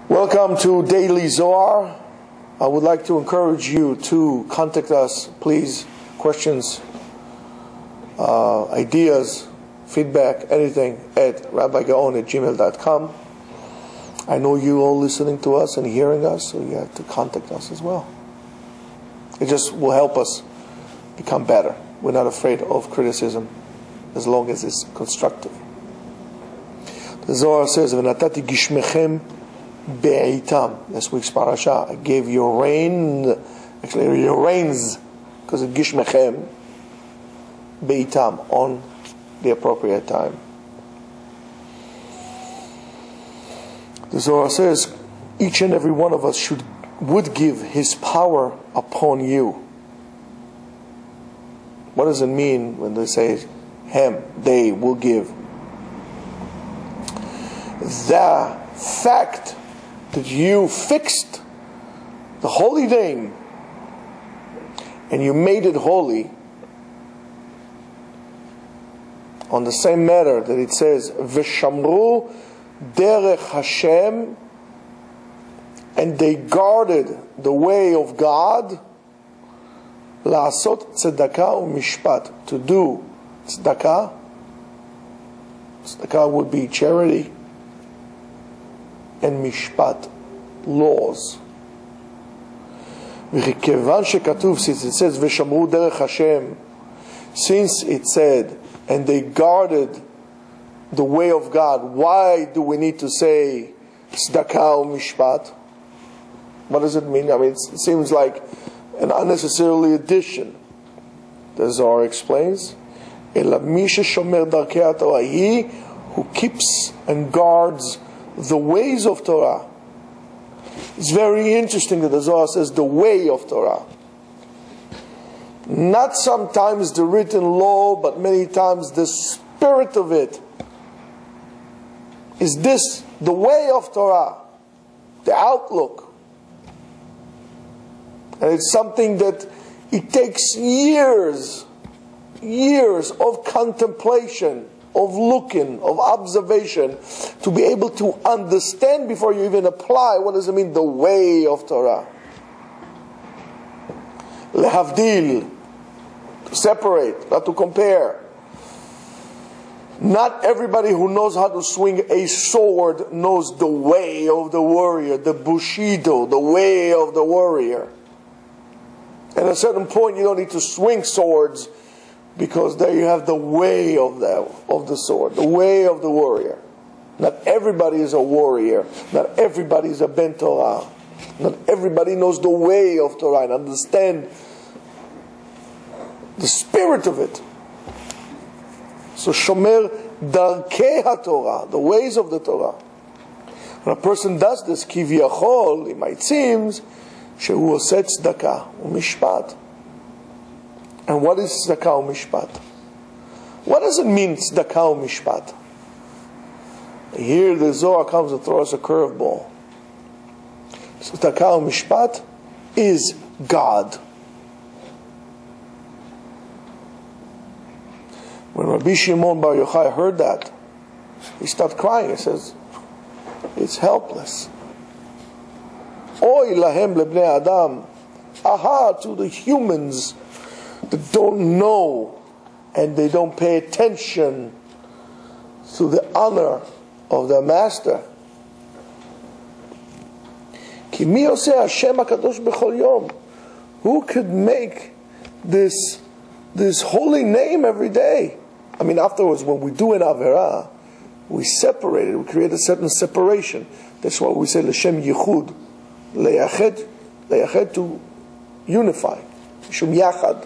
Welcome to Daily Zohar. I would like to encourage you to contact us, please. Questions, ideas, feedback, anything at rabbigaon@gmail.com. I know you all listening to us and hearing us, so you have to contact us as well. It just will help us become better. We're not afraid of criticism as long as it's constructive. The Zohar says, "V'natati gishmechem be'itam." This week's parasha. I gave you rain, actually your rains, because it's gishmechem be'itam, on the appropriate time. The Zohar says, each and every one of us would give his power upon you. What does it mean when they say they will give? The fact that you fixed the holy name and you made it holy on the same matter that it says V'shamru derech Hashem, and they guarded the way of God, la'asot tzedakah u'mishpat, to do tzedakah. Tzedakah would be charity, and mishpat, laws. V'chevan shekatuv, since it says V'shamru derech Hashem, since it said, and they guarded the way of God, why do we need to say tzedakah u'mishpat? What does it mean? I mean, it seems like an unnecessary addition. The Zohar explains, "Ela mi sheshomer darkei haTorah," he who keeps and guards the ways of Torah. It's very interesting that the Zohar says the way of Torah. Not sometimes the written law, but many times the spirit of it. Is this the way of Torah? The outlook. And it's something that it takes years of contemplation, of looking, of observation, to be able to understand before you even apply. What does it mean, the way of Torah? Lehavdil, to separate, not to compare. Not everybody who knows how to swing a sword knows the way of the warrior, the bushido, the way of the warrior. At a certain point, you don't need to swing swords, because there you have the way of the sword, the way of the warrior. Not everybody is a warrior. Not everybody is a ben Torah. Not everybody knows the way of Torah and understand the spirit of it. So shomer darkei haTorah, the ways of the Torah. When a person does this, kiviyachol, it might seem, shehu oseh tzedakah u'mishpat. And what is tzedakah u'mishpat? What does it mean, tzedakah u'mishpat? Here the Zohar comes and throws us a curveball. Tzedakah u'mishpat is God. When Rabbi Shimon Bar Yochai heard that, he started crying. He says, it's helpless. Oy lahem lebnei adam. Aha, to the humans that don't know and they don't pay attention to the honor of their master. Ki mi oseh Hashem HaKadosh b'chol yom. Who could make this holy name every day? I mean, afterwards, when we do an Avraham, we separate it. We create a certain separation. That's why we say L'Shem Yichud, Leyached, to unify, Shum Yachad.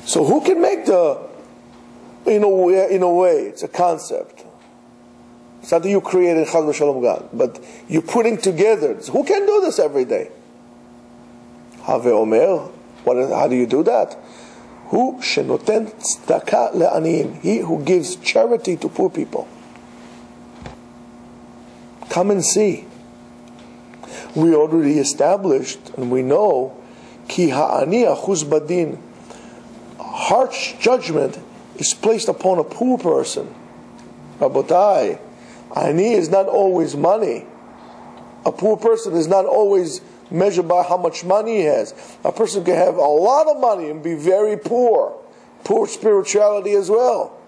So who can make in a way, it's a concept. It's not that you created Chaz v'Shalom God, but you're putting together. Who can do this every day? Have Omer, how do you do that? Hu shenoten tzedakah le'aniyim, he who gives charity to poor people. Come and see. We already established, and we know, ki ha'ani achuz badin, harsh judgment is placed upon a poor person. Rabotai, Ani is not always money. A poor person is not always measured by how much money he has. A person can have a lot of money and be very poor. Poor spirituality as well.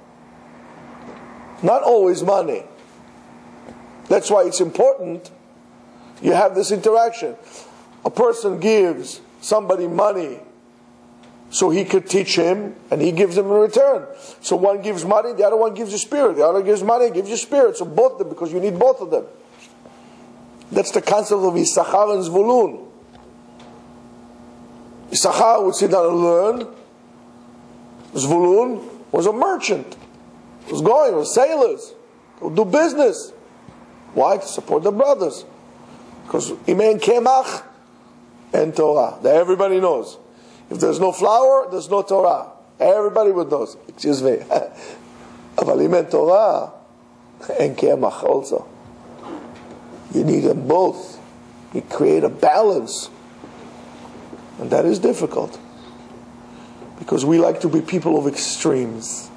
Not always money. That's why it's important you have this interaction. A person gives somebody money so he could teach him, and he gives him in return. So one gives money, the other one gives you spirit. The other gives money, gives you spirit. So both of them, because you need both of them. That's the concept of Issachar and Zvulun. Issachar would sit down and learn. Zvulun was a merchant. Was going, was sailors. Would do business. Why? To support the brothers. Because Imen Kemach and Torah. That everybody knows. If there's no flour, there's no Torah. Everybody would know. Excuse me. But Imen Torah and Kemach also. You need them both. You create a balance. And that is difficult. Because we like to be people of extremes.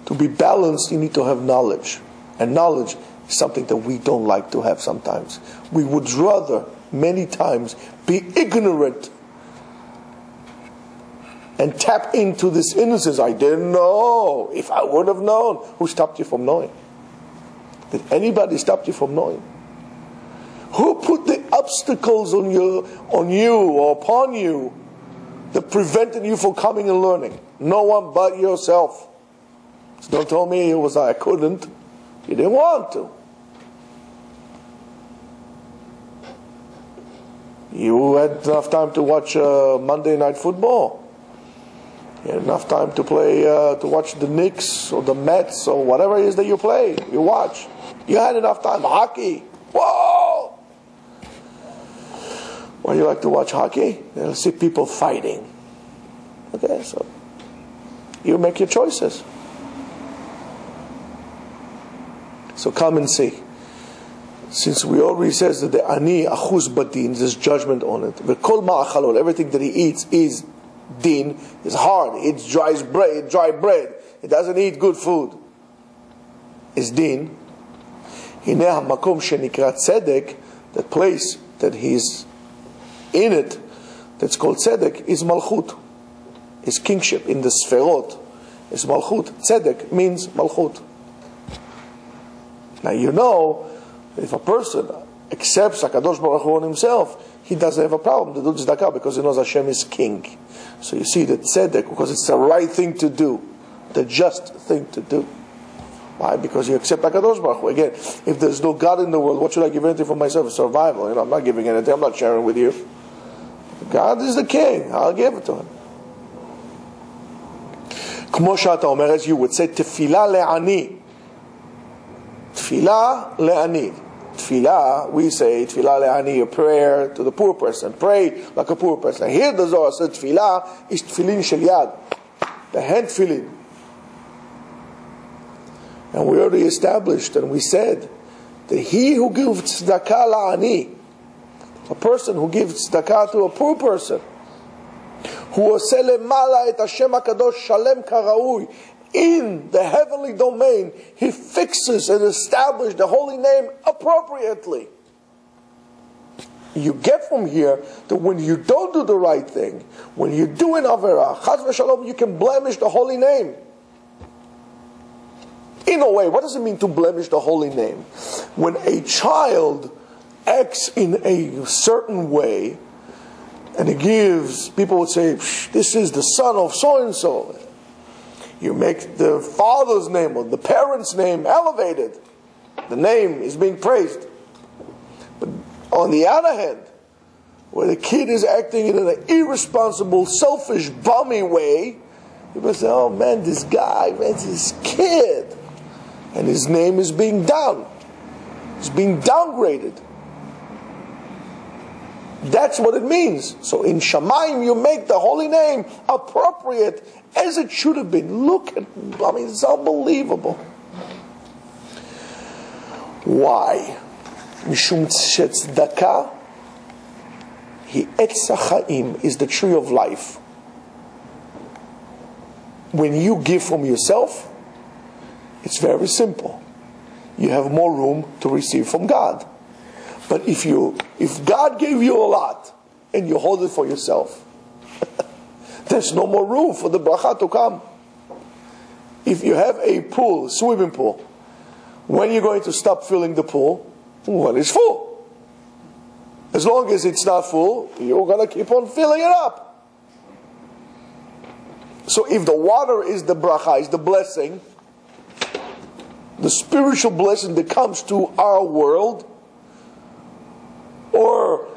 To be balanced, you need to have knowledge. And knowledge is something that we don't like to have sometimes. We would rather, many times, be ignorant and tap into this innocence. I didn't know. If I would have known. Who stopped you from knowing? Did anybody stop you from knowing? Who put the obstacles on you or upon you that prevented you from coming and learning? No one but yourself. So don't tell me it was I couldn't. You didn't want to. You had enough time to watch Monday Night Football. You had enough time to play, to watch the Knicks or the Mets or whatever it is that you play, you watch. You had enough time. Hockey. Whoa! Why do you like to watch hockey? You'll see people fighting. Okay, so you make your choices. So come and see. Since we already says that the ani achuz badin, there's judgment on it. The kol ma'achalol, everything that he eats is din, is hard. He eats dry bread. He doesn't eat good food. Is din. Hine hamakom shenikrat tzedek, that place that he's in it, that's called tzedek, is malchut. Is kingship in the sferot. Is malchut. Tzedek means malchut. Now you know, if a person accepts HaKadosh Baruch Hu on himself, he doesn't have a problem to do tzedakah because he knows Hashem is king. So you see that tzedek, because it's the right thing to do, the just thing to do. Why? Because you accept HaKadosh Baruch Hu. Again, if there's no God in the world, what should I give anything for myself? Survival. I'm not giving anything. I'm not sharing with you. God is the king. I'll give it to him. Kmo she'ata omer, as you would say, tefillah le'ani. Tefillah le'ani. Tefillah, we say, tefillah le'ani, a prayer to the poor person. Pray like a poor person. Here the Zohar says, tefillah is tefillin shel yad. The hand tefillin. And we already established and we said that he who gives tzedakah la'ani, a person who gives tzedakah to a poor person, who oseh lemala et Hashem HaKadosh shalem karaui, in the heavenly domain, he fixes and establishes the holy name appropriately. You get from here that when you don't do the right thing, when you do an averah, chas v'shalom, you can blemish the holy name. In a way, what does it mean to blemish the holy name? When a child acts in a certain way, and it gives, people would say, this is the son of so-and-so. You make the father's name or the parent's name elevated. The name is being praised. But on the other hand, where the kid is acting in an irresponsible, selfish, bummy way, people say, oh man, this guy, man, this kid. And his name is being down. It's being downgraded. That's what it means. So in Shamayim you make the holy name appropriate as it should have been. Look at, it's unbelievable. Why? Mishum tzedakah, he etz hachaim, is the tree of life. When you give from yourself, it's very simple. you have more room to receive from God. But if God gave you a lot and you hold it for yourself, there's no more room for the bracha to come. If you have a pool, swimming pool, when you're going to stop filling the pool? When it's full. As long as it's not full, you're going to keep on filling it up. So if the water is the bracha, is the blessing, the spiritual blessing that comes to our world, or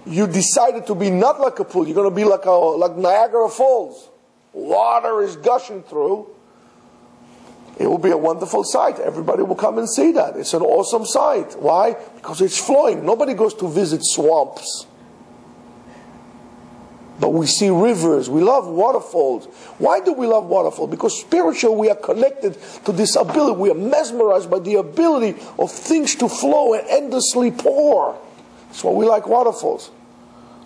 you decided to be not like a pool, you're going to be like Niagara Falls, water is gushing through, it will be a wonderful sight. Everybody will come and see that. It's an awesome sight. Why? Because it's flowing. Nobody goes to visit swamps. But we see rivers. We love waterfalls. Why do we love waterfalls? Because spiritually we are connected to this ability. We are mesmerized by the ability of things to flow and endlessly pour. That's why we like waterfalls.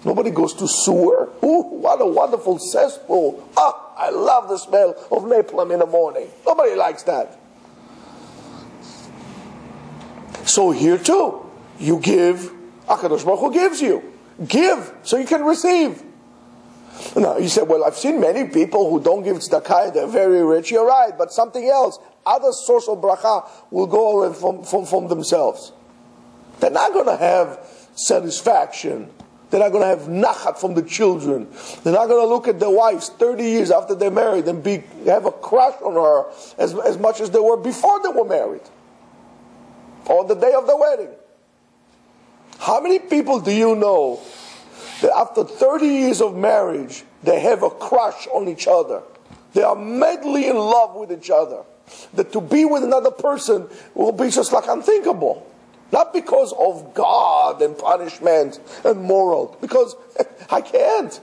Nobody goes to sewer. Ooh, what a wonderful cesspool. Ah, I love the smell of napalm in the morning. Nobody likes that. So here too, you give, HaKadosh Baruch Hu gives you. Give, so you can receive. Now, you said, well, I've seen many people who don't give tzedakah, they're very rich. You're right, but something else, other source of bracha will go away from themselves. They're not going to have satisfaction. They're not going to have nachat from the children. They're not going to look at their wives 30 years after they're married and have a crush on her as much as they were before they were married. Or the day of the wedding. How many people do you know that after 30 years of marriage, they have a crush on each other? They are madly in love with each other. That to be with another person will be just like unthinkable. Not because of God and punishment and moral. Because I can't.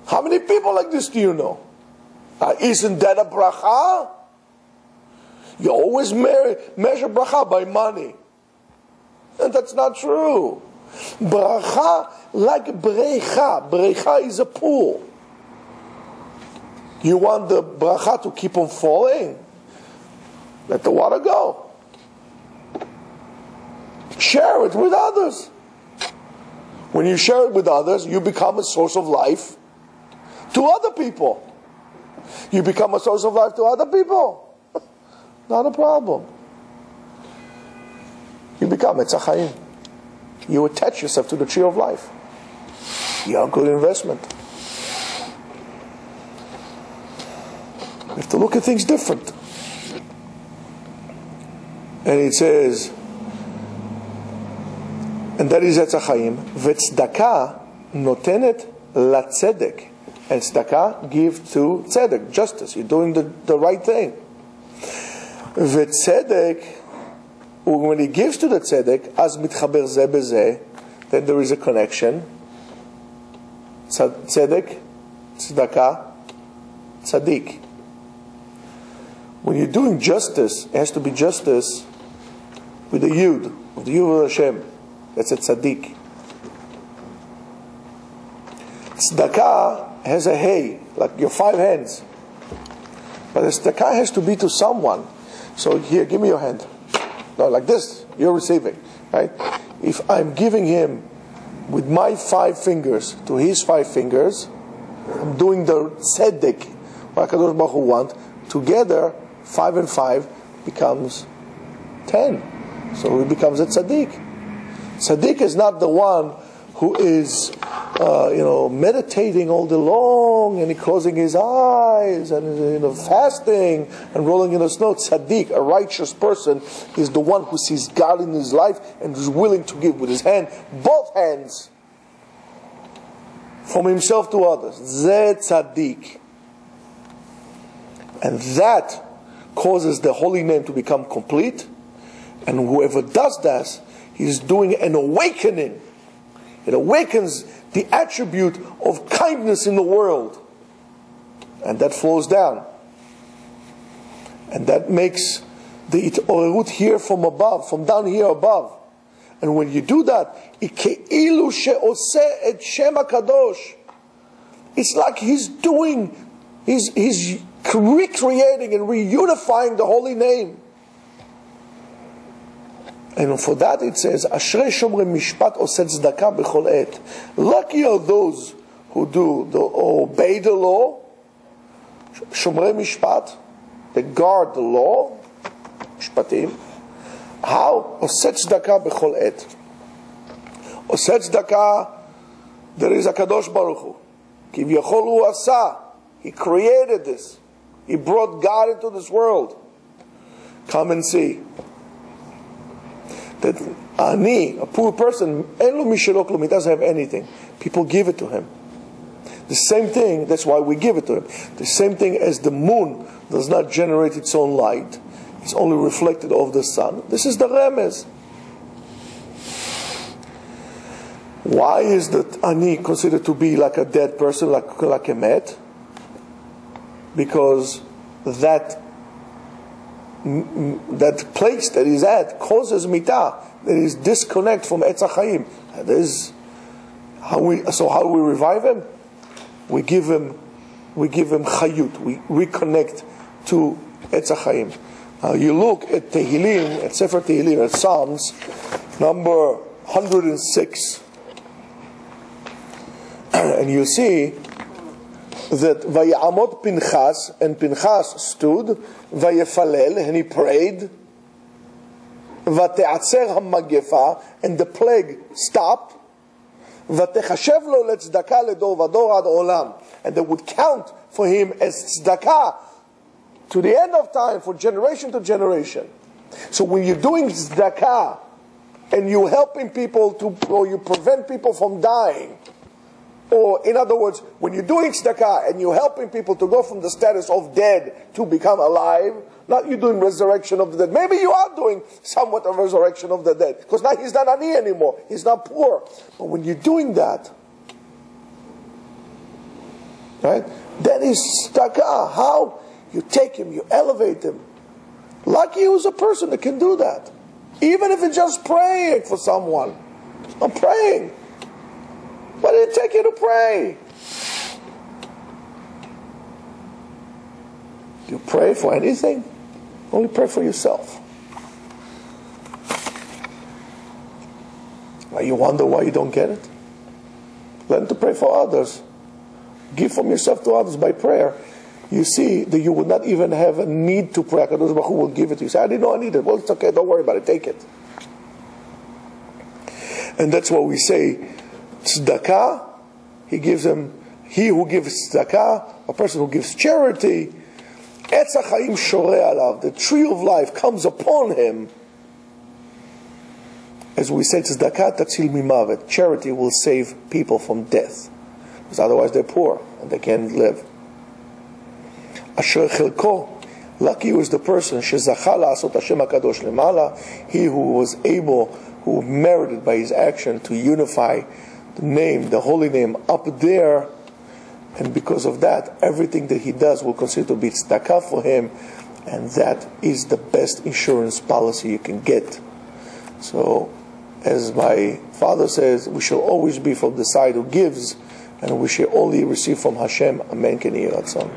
How many people like this do you know? Isn't that a bracha? You always measure bracha by money. And that's not true. Bracha, like brecha. Brecha is a pool. You want the bracha to keep on falling? Let the water go. Share it with others. When you share it with others, you become a source of life to other people. You become a source of life to other people. Not a problem. You become Etzachayim. You attach yourself to the tree of life. You're a good investment. You have to look at things different. And it says, and that is Etzachayim. V'tzedakah notenet latzedek. And tzedakah give to tzedek, justice. You're doing the right thing. V'tzedek, when he gives to the tzedek, az mitchaber zeh bezeh, then there is a connection. Tzedek, tzedakah, tzadik. When you're doing justice, it has to be justice with the yud, of the yud of Hashem. That's a tzaddik. Tzedakah has a hey, like your 5 hands. But the tzedakah has to be to someone. So here, give me your hand. No, like this, you're receiving. Right? If I'm giving him with my 5 fingers to his 5 fingers, I'm doing the tzedek, what HaKadosh Baruch Hu want. Together, 5 and 5 becomes 10. So it becomes a tzaddik. Tzaddik is not the one who is, meditating all day long and closing his eyes and fasting and rolling in the snow. Tzaddik, a righteous person, is the one who sees God in his life and is willing to give with his hand, both hands, from himself to others. Zeh tzaddik. And that causes the holy name to become complete. And whoever does that, he's doing an awakening. It awakens the attribute of kindness in the world. And that flows down. And that makes the itorut here from above, from down here above. And when you do that, it's like he's recreating and reunifying the holy name. And for that it says, Ashrei shomrei mishpat oseh tzedakah b'chol et. Lucky are those who do obey the law, shomrei mishpat, they guard the law, mishpatim. How? Oseh tzedakah b'chol et. Oseh tzedakah, there is a Kadosh Baruch Hu. Kivyachol hu asa. He created this. He brought God into this world. Come and see. That ani, a poor person, he doesn't have anything. People give it to him. The same thing, that's why we give it to him. The same thing as the moon does not generate its own light. It's only reflected off the sun. This is the remez. Why is that ani considered to be like a dead person, like a met? Because that place that he's at causes mitah, that is disconnect from Etz HaChaim. That is how we revive him? We give him chayut. We reconnect to Etz HaChaim. Now you look at Tehillim, at Sefer Tehillim, at Psalms, number 106, and you see that Vayamot Pinchas, and Pinchas stood, Vayefalel, and he prayed, Vateatzer HaMagefa, and the plague stopped, Vatechashev lo letzedakah ledor vador ad olam, and they would count for him as tzedakah to the end of time, for generation to generation. So when you're doing tzedakah, and you're helping people or you prevent people from dying, or in other words, when you're doing tzedakah and you're helping people to go from the status of dead to become alive, not you doing resurrection of the dead. Maybe you are doing somewhat of resurrection of the dead, because now he's not ani anymore, he's not poor. But when you're doing that, right, that is tzedakah. How? You take him, you elevate him. Lucky who's a person that can do that. Even if it's just praying for someone. I'm praying. What did it take you to pray? You pray for anything? Only pray for yourself. Now you wonder why you don't get it? Learn to pray for others. Give from yourself to others by prayer. You see that you would not even have a need to pray. HaKadosh Baruch Hu will give it to you. You say, I didn't know I needed it. Well, it's okay. Don't worry about it. Take it. And that's what we say. Tzedakah, he who gives tzedakah, a person who gives charity, Etz HaChaim shoreh alav, the tree of life comes upon him. As we say, tzedakah tatzil mimavet, charity will save people from death, because otherwise they're poor and they can't live. Asher chelko, lucky was the person, shezacha la'asot Hashem HaKadosh lemala, he who was able, who merited by his action to unify the name, the holy name up there, and because of that, everything that he does will consider to be tzedakah for him, and that is the best insurance policy you can get. So, as my father says, we shall always be from the side who gives, and we shall only receive from Hashem. Amen. Ken Yiratzon.